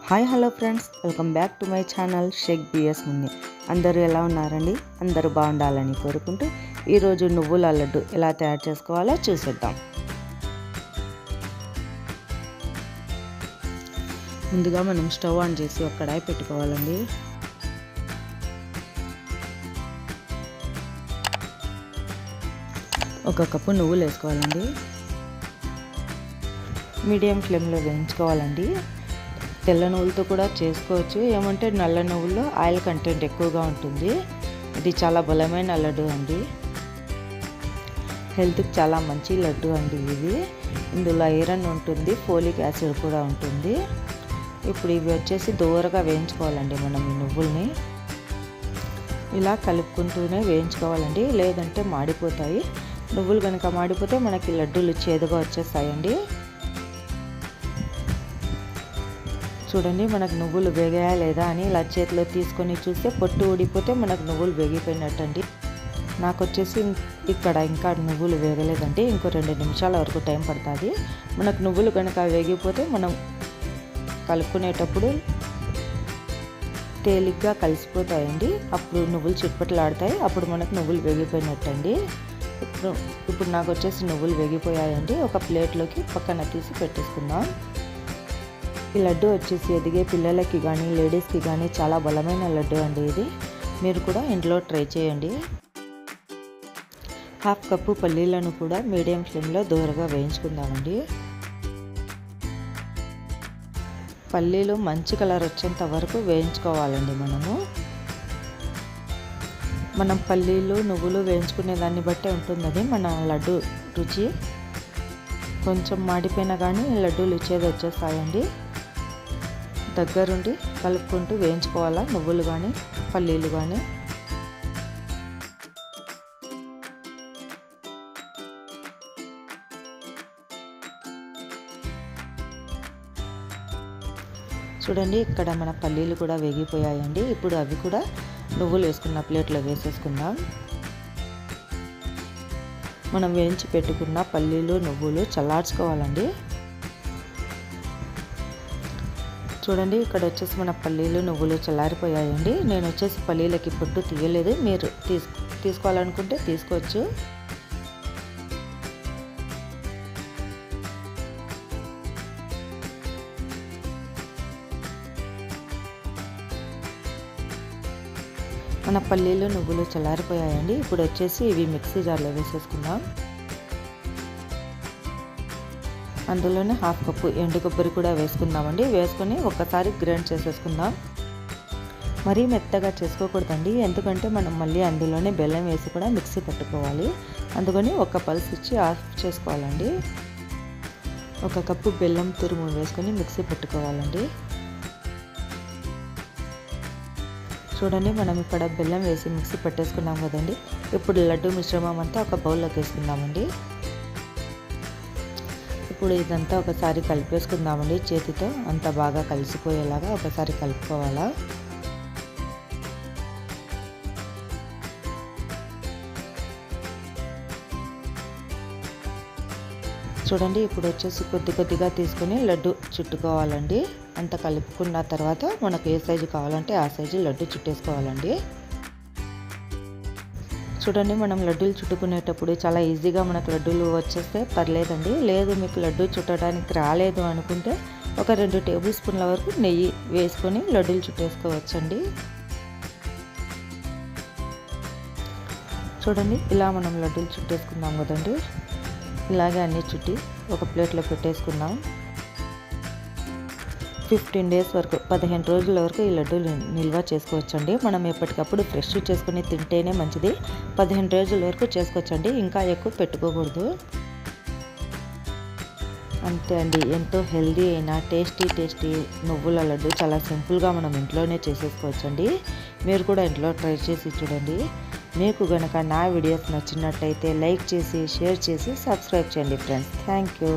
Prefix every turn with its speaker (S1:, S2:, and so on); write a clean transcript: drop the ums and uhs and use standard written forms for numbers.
S1: Hi hello friends, welcome back to my channel Shaik BS Munni. అందరూ ఎలా ఉన్నారండి? అందరూ బాగుండాలని కోరుకుంటూ ఈరోజు నువ్వుల లడ్డు ఎలా తయారు చేసుకోవాలో చూసేద్దాం. ముందుగా మనం స్టవ్ ఆన్ చేసి ఒక కడాయి పెట్టుకోవాలండి. ఒక కప్పు నువ్వులు వేసుకోవాలండి. మీడియం ఫ్లేమ్లో వేయించుకోవాలండి. తెల్ల నువ్వులతో కూడా చేసుకోవచ్చు, ఏమంటే నల్ల నువ్వుల్లో ఆయిల్ కంటెంట్ ఎక్కువగా ఉంటుంది. ఇది చాలా బలమైన లడ్డు అండి, హెల్త్కి చాలా మంచి లడ్డు అండి ఇది. ఇందులో ఐరన్ ఉంటుంది, ఫోలిక్ యాసిడ్ కూడా ఉంటుంది. ఇప్పుడు ఇవి వచ్చేసి దూరగా వేయించుకోవాలండి. మనం ఈ నువ్వుల్ని ఇలా కలుపుకుంటూనే వేయించుకోవాలండి, లేదంటే మాడిపోతాయి. నువ్వులు కనుక మాడిపోతే మనకి లడ్డూలు చేదుగా వచ్చేస్తాయండి. చూడండి, మనకు నువ్వులు వేగాయా లేదా అని ఇలా చేతిలో తీసుకొని చూస్తే పొట్టు ఊడిపోతే మనకు నువ్వులు వేగిపోయినట్టండి. నాకు వచ్చేసి ఇక్కడ ఇంకా నువ్వులు వేగలేదండి, ఇంకో 2 నిమిషాల వరకు టైం పడుతుంది. మనకు నువ్వులు కనుక వేగిపోతే మనం కలుపుకునేటప్పుడు తేలిగ్గా కలిసిపోతాయండి. అప్పుడు నువ్వులు చిట్పట్లాడతాయి, అప్పుడు మనకు నువ్వులు వేగిపోయినట్టండి. ఇప్పుడు నాకు వచ్చేసి నువ్వులు వేగిపోయాయండి. ఒక ప్లేట్లోకి పక్కన తీసి పెట్టేసుకుందాం. ఈ లడ్డు వచ్చేసి ఎదిగే పిల్లలకి కానీ లేడీస్కి కానీ చాలా బలమైన లడ్డు అండి ఇది. మీరు కూడా ఇంట్లో ట్రై చేయండి. 1/2 కప్పు పల్లీలను కూడా మీడియం ఫ్లేమ్లో దూరగా వేయించుకుందామండి. పల్లీలు మంచి కలర్ వచ్చేంత వరకు వేయించుకోవాలండి. మనం పల్లీలు నువ్వులు వేయించుకునే దాన్ని బట్టే ఉంటుందని మన లడ్డు రుచి. కొంచెం మాడిపోయినా కానీ లడ్డూలు ఇచ్చేది వచ్చేస్తాయండి. దగ్గరుండి కలుపుకుంటూ వేయించుకోవాలా నువ్వులు కానీ పల్లీలు కానీ. చూడండి, ఇక్కడ మన పల్లీలు కూడా వేగిపోయాయండి. ఇప్పుడు అవి కూడా నువ్వులు వేసుకున్న ప్లేట్లో వేసేసుకుందాం. మనం వేయించి పెట్టుకున్న పల్లీలు నువ్వులు చల్లార్చుకోవాలండి. చూడండి, ఇక్కడ వచ్చేసి మన పల్లీలు నువ్వులు చల్లారిపోయాయండి. నేను వచ్చేసి పల్లీలకి పొట్టు తీయలేదు, మీరు తీసుకోవాలనుకుంటే తీసుకోవచ్చు. మన పల్లీలు నువ్వులు చల్లారిపోయాయండి. ఇప్పుడు వచ్చేసి ఇవి మిక్సీ జార్లో వేసేసుకుందాం. అందులోనే 1/2 కప్పు ఎండు కొబ్బరి కూడా వేసుకుందామండి. వేసుకొని ఒక్కసారి గ్రైండ్ చేసేసుకుందాం. మరీ మెత్తగా చేసుకోకూడదండి, ఎందుకంటే మనం మళ్ళీ అందులోనే బెల్లం వేసి కూడా మిక్సీ పట్టుకోవాలి. అందుకని ఒక పల్స్ ఇచ్చి ఆఫ్ చేసుకోవాలండి. 1 కప్పు బెల్లం తురుము వేసుకొని మిక్సీ పట్టుకోవాలండి. చూడండి, మనం ఇక్కడ బెల్లం వేసి మిక్సీ పట్టేసుకున్నాం కదండి. ఇప్పుడు లడ్డు మిశ్రమం అంతా ఒక బౌల్లోకి వేసుకుందామండి. ఇప్పుడు ఇదంతా ఒకసారి కలిపేసుకుందామండి. చేతితో అంతా బాగా కలిసిపోయేలాగా ఒకసారి కలుపుకోవాలా. చూడండి, ఇప్పుడు వచ్చేసి కొద్దిగా తీసుకొని లడ్డు చుట్టుకోవాలండి. అంత కలుపుకున్న తర్వాత మనకు ఏ సైజు కావాలంటే ఆ సైజు లడ్డు చుట్టేసుకోవాలండి. చూడండి, మనం లడ్డూలు చుట్టుకునేటప్పుడు చాలా ఈజీగా మనకు లడ్డూలు వచ్చేస్తే పర్లేదండి. లేదు మీకు లడ్డు చుట్టడానికి రాలేదు అనుకుంటే ఒక 2 టేబుల్ స్పూన్ల వరకు నెయ్యి వేసుకొని లడ్డూలు చుట్టేసుకోవచ్చండి. చూడండి, ఇలా మనం లడ్డూలు చుట్టేసుకుందాం కదండి. ఇలాగే అన్నీ చుట్టి ఒక ప్లేట్లో పెట్టేసుకుందాం. 15 డేస్ వరకు 15 రోజుల వరకు ఈ లడ్డూలు నిల్వ చేసుకోవచ్చండి. మనం ఎప్పటికప్పుడు ఫ్రెష్ చేసుకుని తింటేనే మంచిది. 15 రోజుల వరకు చేసుకోవచ్చండి, ఇంకా ఎక్కువ పెట్టుకోకూడదు. అంతే అండి, ఎంతో హెల్దీ అయిన టేస్టీ నువ్వుల లడ్డు చాలా సింపుల్గా మనం ఇంట్లోనే చేసేసుకోవచ్చండి. మీరు కూడా ఇంట్లో ట్రై చేసి చూడండి. మీకు కనుక నా వీడియోస్ నచ్చినట్టయితే లైక్ చేసి షేర్ చేసి సబ్స్క్రైబ్ చేయండి ఫ్రెండ్స్. Thank you.